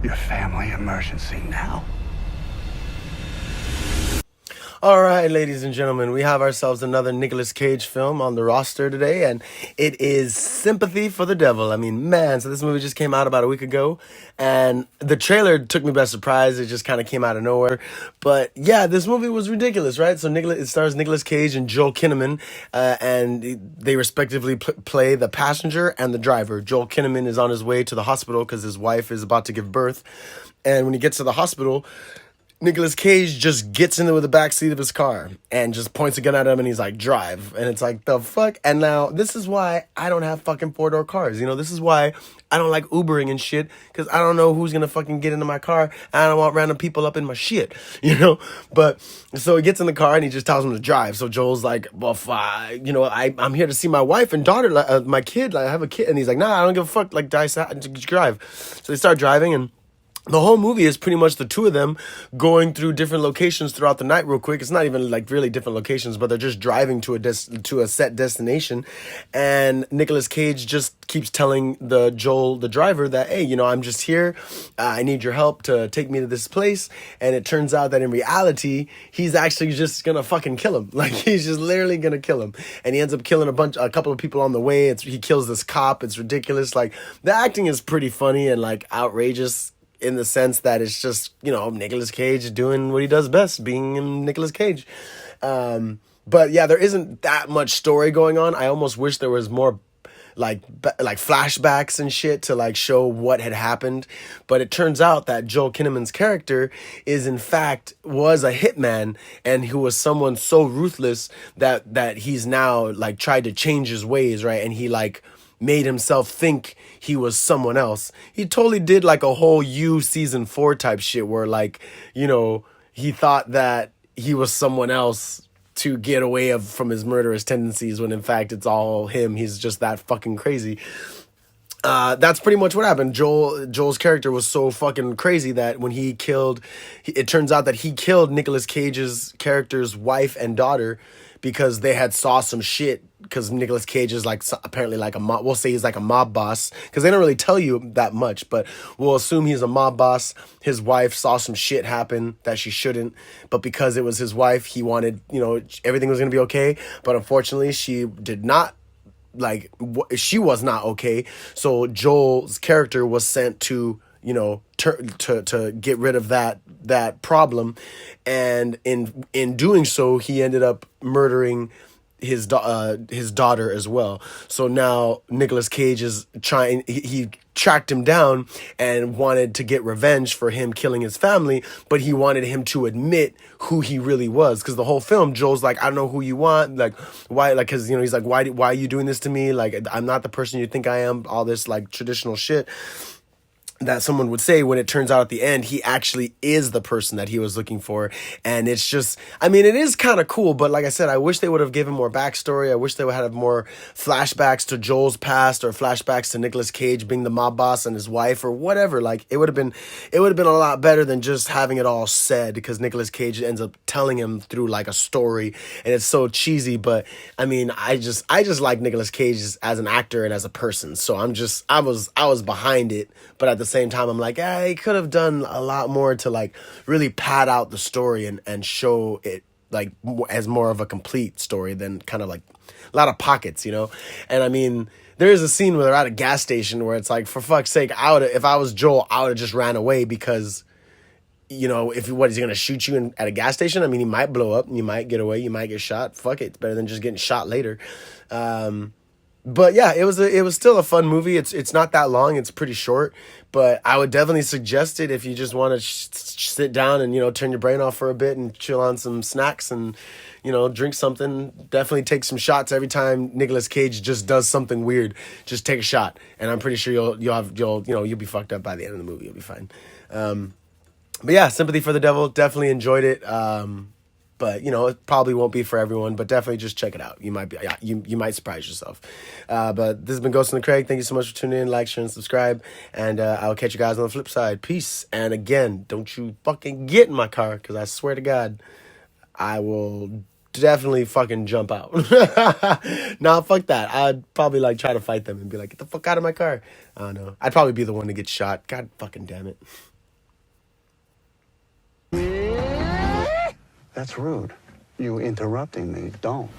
Your family emergency now. All right, ladies and gentlemen, we have ourselves another Nicolas Cage film on the roster today, and it is Sympathy for the Devil. I mean, man, so this movie just came out about a week ago, and the trailer took me by surprise. It just kind of came out of nowhere. But yeah, this movie was ridiculous, right? So it stars Nicolas Cage and Joel Kinnaman, and they respectively play the passenger and the driver. Joel Kinnaman is on his way to the hospital because his wife is about to give birth, and when he gets to the hospital, Nicolas Cage just gets into the back seat of his car and just points a gun at him and he's like, drive. And it's like, the fuck? And now, this is why I don't have fucking four-door cars. You know, this is why I don't like Ubering and shit, because I don't know who's gonna fucking get into my car. I don't want random people up in my shit, you know? But, so he gets in the car and he just tells him to drive. So Joel's like, well, I'm here to see my wife and daughter, my kid. Like, I have a kid. And he's like, nah, I don't give a fuck. Like, drive. So they start driving, and the whole movie is pretty much the two of them going through different locations throughout the night real quick. It's not even like really different locations, but they're just driving to a set destination. And Nicolas Cage just keeps telling the driver, that, hey, you know, I'm just here. I need your help to take me to this place. And it turns out that in reality, he's actually just gonna fucking kill him. Like, he's just literally gonna kill him. And he ends up killing a couple of people on the way. He kills this cop. It's ridiculous. Like, the acting is pretty funny and like outrageous, in the sense that it's just, you know, Nicolas Cage doing what he does best, being Nicolas Cage. But yeah, there isn't that much story going on. I almost wish there was more like flashbacks and shit to like show what had happened. But it turns out that Joel Kinnaman's character was a hitman, and who was someone so ruthless that he's now like tried to change his ways, right? And he like made himself think he was someone else. He totally did like a whole season 4 type shit where, like, you know, he thought that he was someone else to get away from his murderous tendencies, when in fact it's all him. He's just that fucking crazy. That's pretty much what happened. Joel's character was so fucking crazy that when it turns out that he killed Nicolas Cage's character's wife and daughter because they had saw some shit. Because Nicolas Cage is like apparently like we'll say he's like a mob boss, because they don't really tell you that much, but we'll assume he's a mob boss. His wife saw some shit happen that she shouldn't, but because it was his wife, he wanted, you know, everything was gonna be okay. But unfortunately, she did not. Like, she was not okay. So Joel's character was sent to, you know, to get rid of that problem, and in doing so, he ended up murdering his daughter as well. So now Nicolas Cage is trying. He tracked him down and wanted to get revenge for him killing his family, but he wanted him to admit who he really was, because the whole film, Joel's like, I don't know who you want, like, why, like, because, you know, he's like, why are you doing this to me? Like, I'm not the person you think I am. All this like traditional shit that someone would say, when it turns out at the end he actually is the person that he was looking for. And it's just, I mean, it is kind of cool, but like I said, I wish they would have given more backstory. I wish they would have more flashbacks to Joel's past, or flashbacks to Nicolas Cage being the mob boss and his wife, or whatever. Like, it would have been a lot better than just having it all said, because Nicolas Cage ends up telling him through like a story, and it's so cheesy. But I mean, I just like Nicolas Cage as an actor and as a person, so I was behind it. But at the same time, I'm like, he could have done a lot more to like really pad out the story and show it like as more of a complete story than kind of like a lot of pockets, you know? And I mean, there is a scene where they're at a gas station where it's like, for fuck's sake, if I was Joel, I would have just ran away, because, you know, is he going to shoot you at a gas station? I mean, he might blow up, you might get away, you might get shot. Fuck it, it's better than just getting shot later. But yeah, it was still a fun movie. It's not that long. It's pretty short, but I would definitely suggest it if you just want to sit down and, you know, turn your brain off for a bit and chill on some snacks and, you know, drink something. Definitely take some shots every time Nicolas Cage just does something weird. Just take a shot, and I'm pretty sure you'll be fucked up by the end of the movie. You'll be fine. But yeah, Sympathy for the Devil. Definitely enjoyed it. But, you know, it probably won't be for everyone, but definitely just check it out. You might surprise yourself. But this has been Ghost in the Craig. Thank you so much for tuning in. Like, share, and subscribe. And I'll catch you guys on the flip side. Peace. And again, don't you fucking get in my car, because I swear to God, I will definitely fucking jump out. Nah, fuck that. I'd probably like try to fight them and be like, get the fuck out of my car. I don't know. I'd probably be the one to get shot. God fucking damn it. That's rude. You interrupting me. Don't.